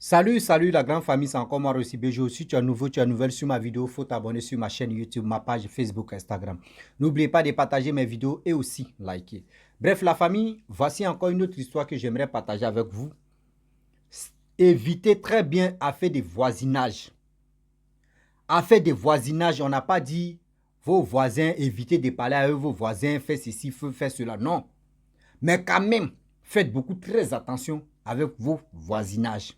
Salut la grande famille, c'est encore moi aussi BG. Si tu es nouveau, tu es nouvelle sur ma vidéo, il faut t'abonner sur ma chaîne YouTube, ma page Facebook, Instagram. N'oubliez pas de partager mes vidéos et aussi liker. Bref, la famille, voici encore une autre histoire que j'aimerais partager avec vous. Évitez très bien à faire des voisinages. À faire des voisinages, on n'a pas dit vos voisins, évitez de parler à eux, vos voisins, faites ceci, faites cela. Non. Mais quand même, faites beaucoup très attention avec vos voisinages.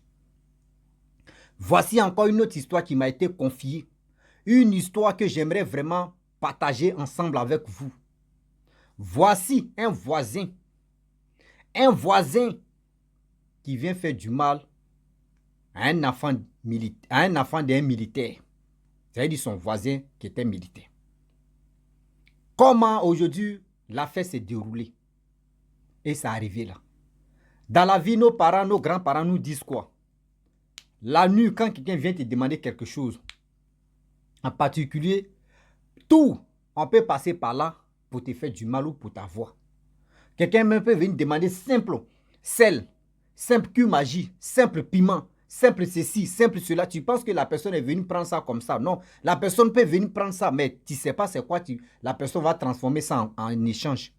Voici encore une autre histoire qui m'a été confiée. Une histoire que j'aimerais vraiment partager ensemble avec vous. Voici un voisin. Un voisin qui vient faire du mal à un enfant d'un militaire. C'est-à-dire son voisin qui était militaire. Comment aujourd'hui l'affaire s'est déroulée? Et ça arrivé là. Dans la vie, nos parents, nos grands-parents nous disent quoi? La nuit, quand quelqu'un vient te demander quelque chose, en particulier, tout, on peut passer par là pour te faire du mal ou pour t'avoir. Quelqu'un même peut venir demander simple sel, simple cumagie, simple piment, simple ceci, simple cela. Tu penses que la personne est venue prendre ça comme ça? Non, la personne peut venir prendre ça, mais tu ne sais pas c'est quoi. La personne va transformer ça en échange.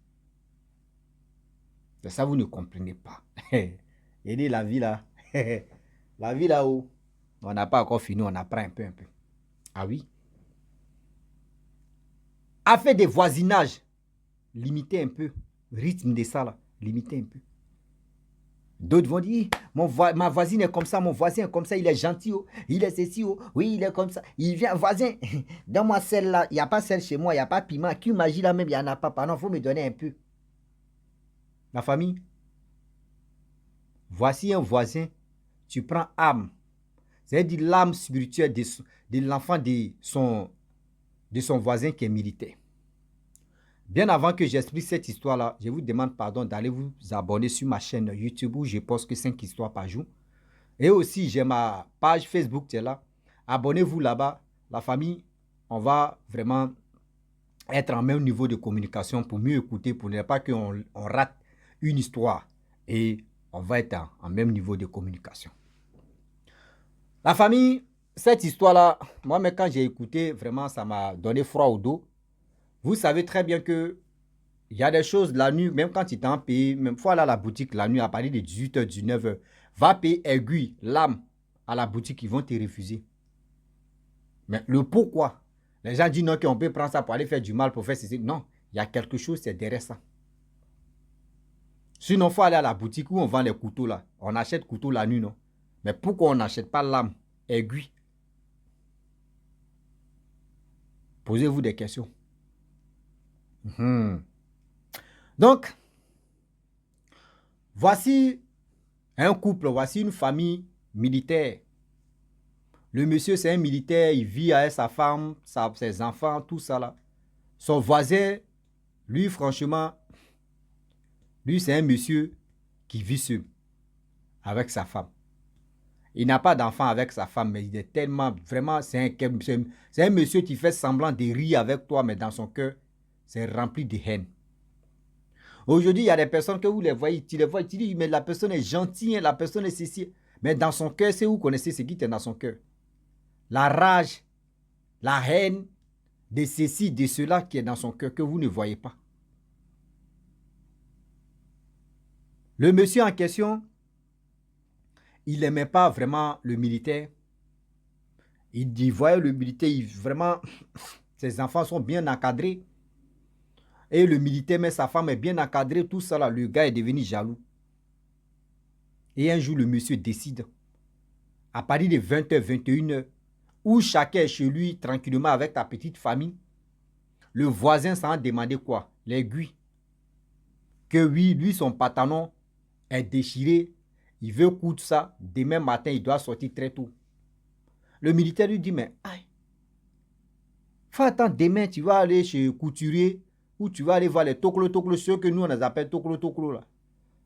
C'est ça, vous ne comprenez pas. Et dit la vie là, la vie là-haut, on n'a pas encore fini, on apprend un peu. Ah oui. A fait des voisinages, limitez un peu le rythme de ça là, limitez un peu. D'autres vont dire, ma voisine est comme ça, mon voisin est comme ça, il est gentil, oh, il est ceci, oh, oui, il est comme ça. Il vient, voisin, donne-moi celle-là, il n'y a pas celle chez moi, il n'y a pas piment, qui magie là même, il n'y en a pas. Pardon, il faut me donner un peu. La famille, voici un voisin, tu prends âme, c'est-à-dire l'âme spirituelle de l'enfant de son voisin qui est militaire. Bien avant que j'explique cette histoire-là, je vous demande pardon d'aller vous abonner sur ma chaîne YouTube où je poste que 5 histoires par jour. Et aussi, j'ai ma page Facebook qui est là. Abonnez-vous là-bas. La famille, on va vraiment être en même niveau de communication pour mieux écouter, pour ne pas qu'on rate une histoire. Et on va être en même niveau de communication. La famille, cette histoire-là, moi-même quand j'ai écouté, vraiment, ça m'a donné froid au dos. Vous savez très bien que il y a des choses la nuit, même quand tu es en pays, même fois là à la boutique la nuit à partir de 18h, 19h, va payer aiguille, lame à la boutique, ils vont te refuser. Mais le pourquoi? Les gens disent non, qu'on peut prendre ça pour aller faire du mal, pour faire ceci. Non, il y a quelque chose, c'est derrière ça. Sinon, il faut aller à la boutique où on vend les couteaux là. On achète couteau la nuit, non? Mais pourquoi on n'achète pas lame, aiguille? Posez-vous des questions. Donc, voici un couple, voici une famille militaire. Le monsieur, c'est un militaire, il vit avec sa femme, ses enfants, tout ça là. Son voisin, lui, franchement, lui, c'est un monsieur qui vit seul avec sa femme. Il n'a pas d'enfant avec sa femme, mais il est tellement, vraiment, c'est un monsieur qui fait semblant de rire avec toi, mais dans son cœur, c'est rempli de haine. Aujourd'hui, il y a des personnes que vous les voyez, tu dis, mais la personne est gentille, la personne est ceci. Mais dans son cœur, c'est vous connaissez ce qui est dans son cœur. La rage, la haine de ceci, de cela qui est dans son cœur, que vous ne voyez pas. Le monsieur en question, il n'aimait pas vraiment le militaire. Il voyait le militaire, vraiment, ses enfants sont bien encadrés. Et le militaire, mais sa femme est bien encadrée, tout ça là, le gars est devenu jaloux. Et un jour, le monsieur décide, à partir de 20h, 21h, où chacun est chez lui, tranquillement, avec ta petite famille, le voisin s'en demandait quoi? L'aiguille. Que oui, lui, son pantalon est déchiré, il veut coudre ça, demain matin, il doit sortir très tôt. Le militaire lui dit, mais aïe, fais attendre, demain, tu vas aller chez couturier, ou tu vas aller voir les toklo, ceux que nous, on les appelle toklo là.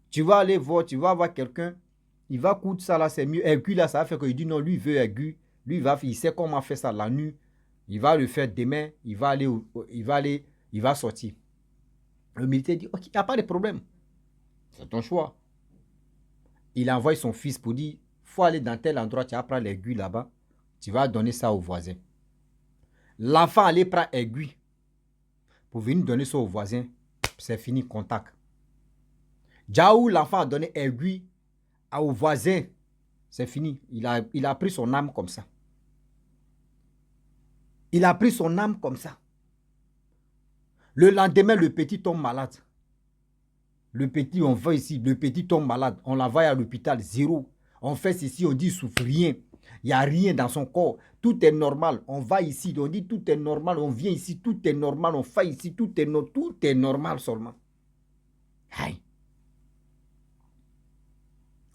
Tu vas aller voir, tu vas voir quelqu'un, il va coudre ça là, c'est mieux. Aiguille là, ça va faire qu'il dit non, lui, il veut aiguille. Lui, il sait comment faire ça la nuit. Il va le faire demain, il va sortir. Le militaire dit, ok, il n'y a pas de problème. C'est ton choix. Il envoie son fils pour dire, faut aller dans tel endroit, tu vas prendre l'aiguille là-bas, tu vas donner ça au voisin. L'enfant allait prendre aiguille pour venir donner ça au voisin, c'est fini, contact. Déjà où l'enfant a donné aiguille au voisin, c'est fini. Il a pris son âme comme ça. Il a pris son âme comme ça. Le lendemain, le petit tombe malade. Le petit, on va ici, le petit tombe malade. On l'envoie à l'hôpital, zéro. On fait ceci, on dit il ne souffre rien. Il n'y a rien dans son corps. Tout est normal. On va ici, on dit tout est normal. On vient ici, tout est normal. On fait ici, tout est normal seulement. Aïe.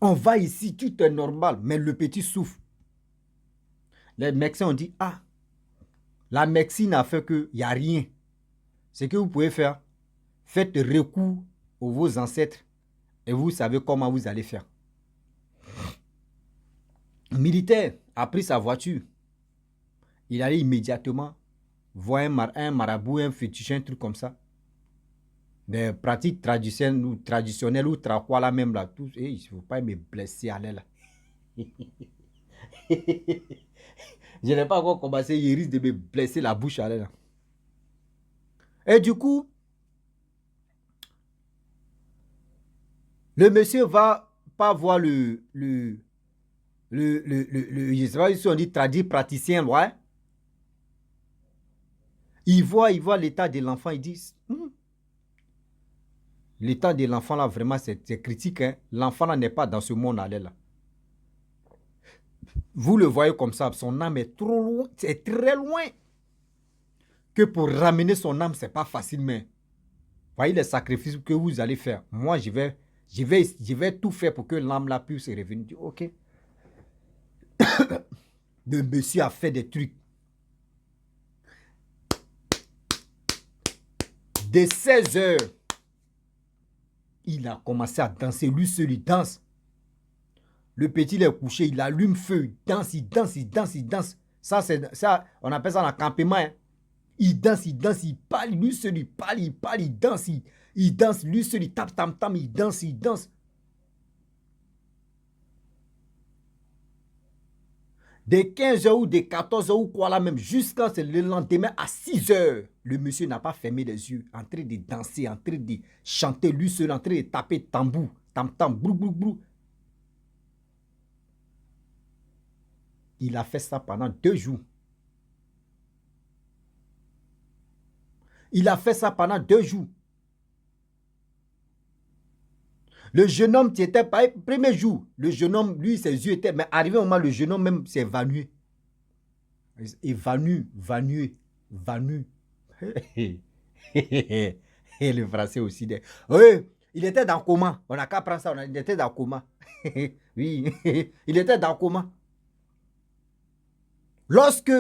On va ici, tout est normal. Mais le petit souffre. Les médecins ont dit, ah, la médecine a fait qu'il n'y a rien. Ce que vous pouvez faire, faites recours aux vos ancêtres et vous savez comment vous allez faire. Le militaire a pris sa voiture. Il allait immédiatement voir un marabout, un fétiche, un truc comme ça. Des pratiques traditionnelles ou quoi là même là. Tout, il ne faut pas me blesser à l'aile là. Je n'ai pas encore commencé, il risque de me blesser la bouche à l'aile là. Et du coup, le monsieur va pas voir je sais pas si on dit traduit praticien, ouais. Il voit l'état de l'enfant, il dit, l'état de l'enfant là, vraiment, c'est critique. Hein? L'enfant là n'est pas dans ce monde là. Vous le voyez comme ça, son âme est trop loin, c'est très loin. Que pour ramener son âme, c'est pas facile, mais voyez les sacrifices que vous allez faire. Moi, je vais tout faire pour que l'âme là puisse revenir. Ok. Le monsieur a fait des trucs. Dès 16 heures, il a commencé à danser. Lui seul, il danse. Le petit, il est couché, il allume feu, il danse, il danse, il danse, il danse. Ça, on appelle ça le campement. Hein. Il danse, il parle, lui seul, il parle, il danse, il danse, lui seul, il tape, tam, tam, il danse, il danse. Des 15 heures ou des 14 heures ou quoi là même, jusqu'à le lendemain à 6 heures, le monsieur n'a pas fermé les yeux, en train de danser, en train de chanter, lui seul, en train de taper tambour, tam, tam, brou, brou, brou. Il a fait ça pendant 2 jours. Il a fait ça pendant 2 jours. Le jeune homme qui était pas premier jour, le jeune homme, lui, ses yeux étaient, mais arrivé au moment, le jeune homme même s'est évanoui. Évanoui. Et le français aussi. Oui, il était dans le coma. On n'a qu'à prendre ça, il était dans le coma. Oui, il était dans le coma. Lorsque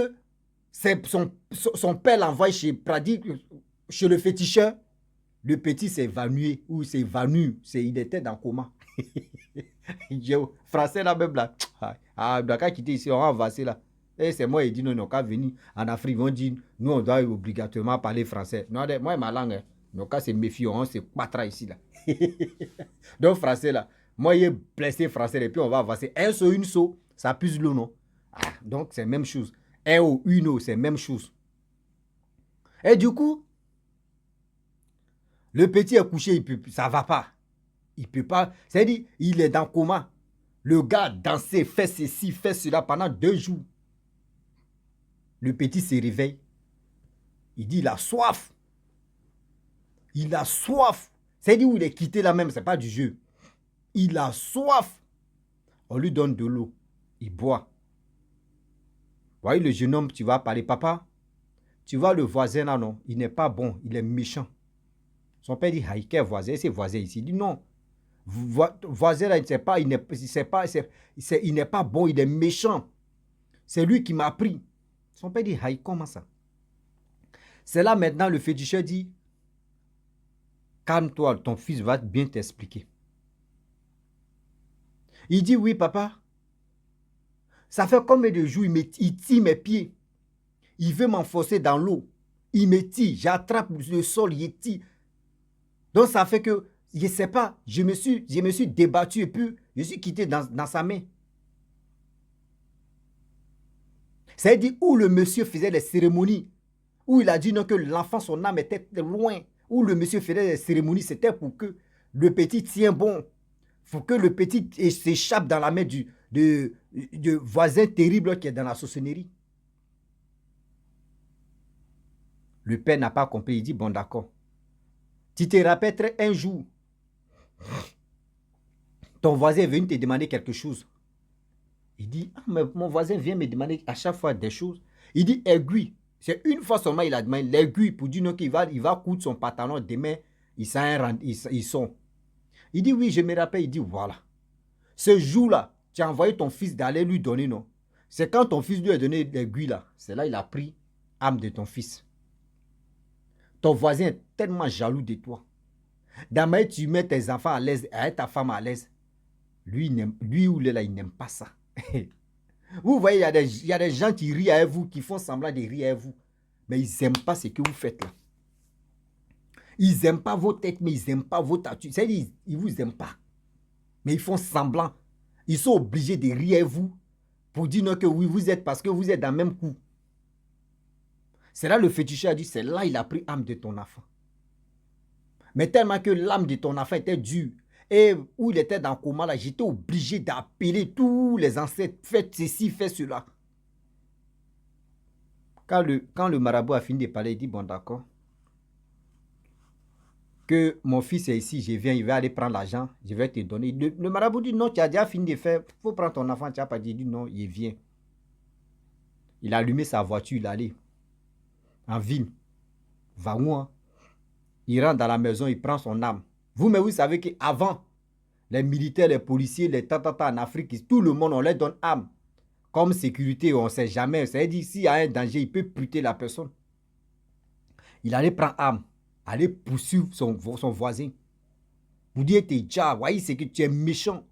son père l'envoie chez Pradi, chez le féticheur, le petit s'est évanoui ou s'est évanoui. Il était dans le coma. Français là même là. Ah, on doit quitter ici, on va avancer là. Et c'est moi, il dit non, non, quand venir en Afrique, ils vont dire, nous, on doit obligatoirement parler français. Non, moi, ma langue, nos cas, c'est méfiant, on se battra ici là. Donc, français là, moi, il est blessé français, et puis on va avancer. Un saut, une saut, ça puse l'eau, non? Ah, donc, c'est la même chose. Un ou une eau, c'est la même chose. Et du coup, le petit est couché, ça ne va pas. Il ne peut pas. C'est-à-dire, il est dans le coma. Le gars dansait, fait ceci, fait cela pendant 2 jours. Le petit se réveille. Il dit, il a soif. Il a soif. C'est-à-dire, où il est quitté là même, ce n'est pas du jeu. Il a soif. On lui donne de l'eau. Il boit. Vous voyez le jeune homme, tu vas parler, papa, tu vois le voisin là, non, il n'est pas bon, il est méchant. Son père dit, quel voisin, c'est voisin ici. Il dit, non, voisin là, il n'est pas bon, il est méchant. C'est lui qui m'a pris. Son père dit, comment ça? C'est là maintenant le féticheur dit, calme-toi, ton fils va bien t'expliquer. Il dit, oui papa, ça fait combien de jours il tire mes pieds. Il veut m'enfoncer dans l'eau. Il me tire, j'attrape le sol, il tire. Donc ça fait que, je ne sais pas, je me suis débattu et puis je suis quitté dans sa main. C'est-à-dire où le monsieur faisait les cérémonies, où il a dit non, que l'enfant, son âme était loin, où le monsieur faisait les cérémonies, c'était pour que le petit tient bon, pour que le petit s'échappe dans la main de voisin terrible qui est dans la sorcellerie. Le père n'a pas compris, il dit bon d'accord. Tu te rappelles un jour, ton voisin est venu te demander quelque chose. Il dit, ah, mais mon voisin vient me demander à chaque fois des choses. Il dit aiguille. C'est une fois seulement il a demandé l'aiguille pour dire qu'il va coudre son pantalon demain. Ils sont. Il dit oui, je me rappelle. Il dit voilà. Ce jour-là, tu as envoyé ton fils d'aller lui donner, non? C'est quand ton fils lui a donné l'aiguille là. C'est là il a pris âme de ton fils. Ton voisin est tellement jaloux de toi. D'abord, tu mets tes enfants à l'aise, et ta femme à l'aise. Lui ou là, il n'aime pas ça. Vous voyez, il y a des gens qui rient avec vous, qui font semblant de rire avec vous. Mais ils n'aiment pas ce que vous faites là. Ils n'aiment pas vos têtes, mais ils n'aiment pas vos tatouages. C'est-à-dire, ils ne vous aiment pas. Mais ils font semblant. Ils sont obligés de rire avec vous pour dire non, que oui, vous êtes parce que vous êtes dans le même coup. C'est là le féticheur a dit, c'est là il a pris âme de ton enfant. Mais tellement que l'âme de ton enfant était dure, et où il était dans le coma, là, j'étais obligé d'appeler tous les ancêtres, faites ceci, faites cela. Quand le marabout a fini de parler, il dit, bon d'accord, que mon fils est ici, je viens, il va aller prendre l'argent, je vais te donner. Le marabout dit, non, tu as déjà fini de faire, il faut prendre ton enfant, tu n'as pas dit, non, il vient. Il a allumé sa voiture, il allait en ville, va où, hein? Il rentre dans la maison, il prend son âme. Vous-même, vous savez qu'avant, les militaires, les policiers, les tatata en Afrique, tout le monde, on leur donne âme. Comme sécurité, on ne sait jamais. C'est-à-dire, s'il y a un danger, il peut buter la personne. Il allait prendre âme, aller poursuivre son voisin. Vous dites, déjà, voyez, c'est que tu es méchant.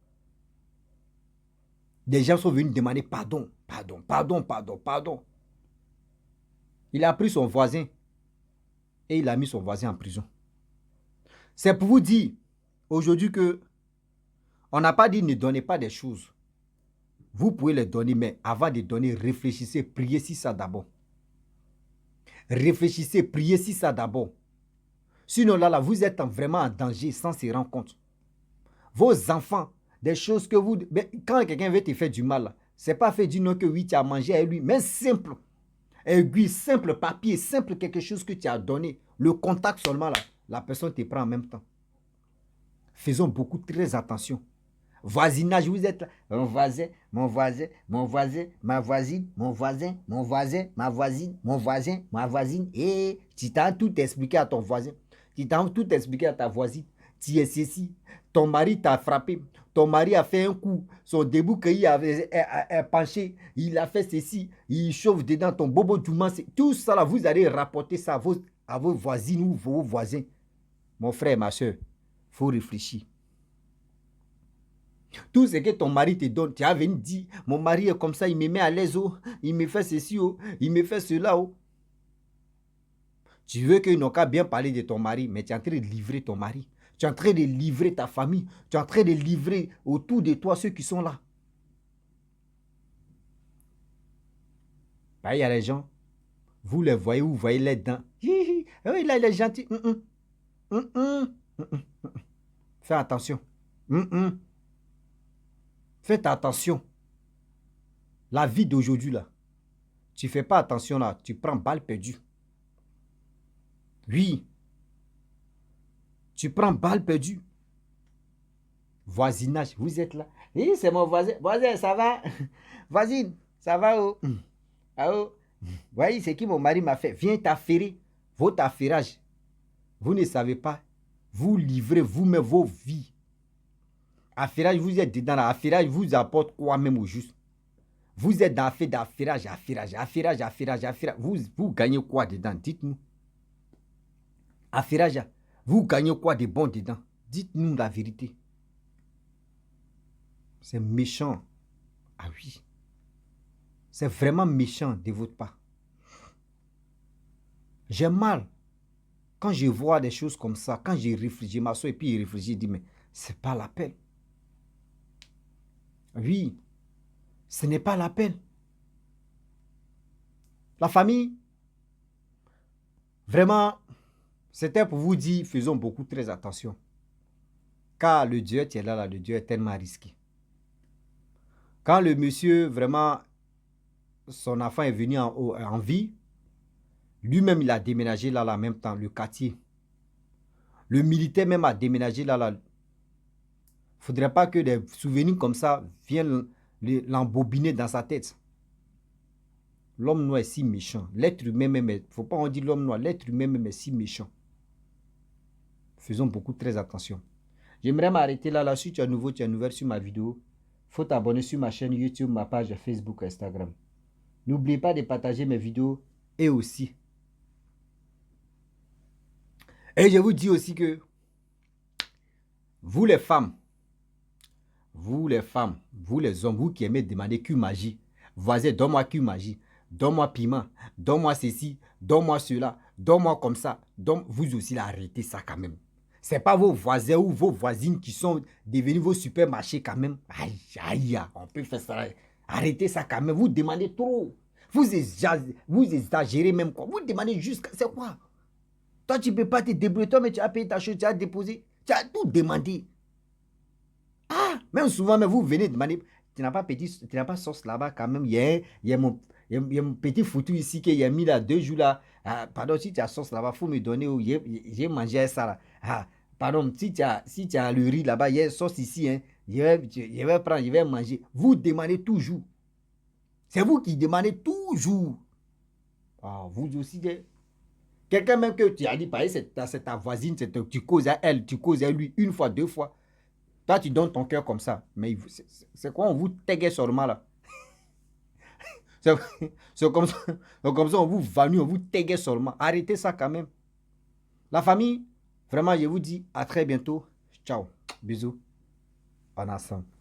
Des gens sont venus demander pardon, pardon, pardon, pardon, pardon. Il a pris son voisin et il a mis son voisin en prison. C'est pour vous dire aujourd'hui que on n'a pas dit ne donnez pas des choses. Vous pouvez les donner, mais avant de donner, réfléchissez, priez sur ça d'abord. Réfléchissez, priez sur ça d'abord. Sinon, là, vous êtes vraiment en danger sans se rendre compte. Vos enfants, des choses que vous... Quand quelqu'un veut te faire du mal, ce n'est pas fait du nom que oui, tu as mangé avec lui, mais simple. Aiguille, simple papier, simple quelque chose que tu as donné. Le contact seulement, là, la personne te prend en même temps. Faisons beaucoup, très attention. Voisinage, vous êtes là. Mon voisin, mon voisin, mon voisin, ma voisine, mon voisin, mon voisin, ma voisine, mon voisin, ma voisine. Et tu t'as tout expliqué à ton voisin. Tu t'as tout expliqué à ta voisine. Tu es ceci. Ton mari t'a frappé. Ton mari a fait un coup. Son début qu'il a penché. Il a fait ceci. Il chauffe dedans ton bobo du man. Tout ça là, vous allez rapporter ça à vos voisines ou vos voisins. Mon frère, ma soeur, il faut réfléchir. Tout ce que ton mari te donne, tu as venu dire, mon mari est comme ça, il me met à l'aise, oh, il me fait ceci, oh, il me fait cela. Oh. Tu veux qu'ils n'ont qu'à bien parler de ton mari, mais tu es en train de livrer ton mari. Tu es en train de livrer ta famille. Tu es en train de livrer autour de toi ceux qui sont là. Ben, il y a les gens, vous les voyez, vous voyez les dents. Oui, là, il est gentil. Fais attention. Faites attention. La vie d'aujourd'hui, là, tu ne fais pas attention, là, tu prends balle perdue. Oui. Tu prends balle perdue. Voisinage, vous êtes là. Oui, c'est mon voisin. Voisin, ça va? Voisine, ça va? Oh? Ah, oh? Voyez, c'est qui mon mari m'a fait. Viens t'affairer. Votre affairage. Vous ne savez pas. Vous livrez vous-même vos vies. Affairage, vous êtes dedans. Affairage vous apporte quoi même au juste? Vous êtes dans fait d'affairage, affairage. Vous gagnez quoi dedans? Dites-nous. Affairage, vous gagnez quoi de bon dedans? Dites-nous la vérité. C'est méchant. Ah oui. C'est vraiment méchant de votre part. J'ai mal. Quand je vois des choses comme ça, quand je réfléchis, je m'assois et puis je réfléchis, je dis, mais c'est pas la peine. Oui. Ce n'est pas la peine. La famille, vraiment, c'était pour vous dire, faisons beaucoup très attention. Car le Dieu qui est là, le Dieu est tellement risqué. Quand le monsieur, vraiment, son enfant est venu en vie, lui-même, il a déménagé là, en même temps, le quartier. Le militaire même a déménagé là. Il ne faudrait pas que des souvenirs comme ça viennent l'embobiner dans sa tête. L'homme noir est si méchant. L'être humain même, il ne faut pas en dire l'homme noir, l'être humain même est si méchant. Faisons beaucoup très attention. J'aimerais m'arrêter là. Si tu es nouveau, tu es nouvelle sur ma vidéo, il faut t'abonner sur ma chaîne YouTube, ma page Facebook, Instagram. N'oubliez pas de partager mes vidéos et aussi. Et je vous dis aussi que vous les femmes, vous les hommes, vous qui aimez demander que magie, voisin, donne-moi que magie, donne-moi piment, donne-moi ceci, donne-moi cela, donne-moi comme ça, vous aussi arrêtez ça quand même. Ce n'est pas vos voisins ou vos voisines qui sont devenus vos supermarchés quand même. Aïe, aïe, on peut faire ça. Arrêtez ça quand même, vous demandez trop. Vous exagérez même quoi. Vous demandez juste, c'est quoi? Toi, tu ne peux pas te débrouiller, toi, mais tu as payé ta chose, tu as déposé, tu as tout demandé. Ah, même souvent, mais vous venez demander, tu n'as pas sauce là-bas quand même. Il y a mon petit foutu ici qui a mis là 2 jours là. Ah, pardon, si tu as sauce là-bas, il faut me donner. J'ai mangé ça là. Ah, pardon, si tu as le riz là-bas, il y a sauce ici. Hein, je vais prendre, je vais manger. Vous demandez toujours. C'est vous qui demandez toujours. Ah, vous aussi, quelqu'un même que tu as dit, pareil, c'est ta voisine, tu causes à elle, tu causes à lui 1 fois, 2 fois. Toi, tu donnes ton cœur comme ça. Mais c'est quoi, on vous tégue seulement là. C'est comme ça, on vous vanue, on vous tégue seulement. Arrêtez ça quand même. La famille, vraiment, je vous dis à très bientôt. Ciao. Bisous. En ensemble.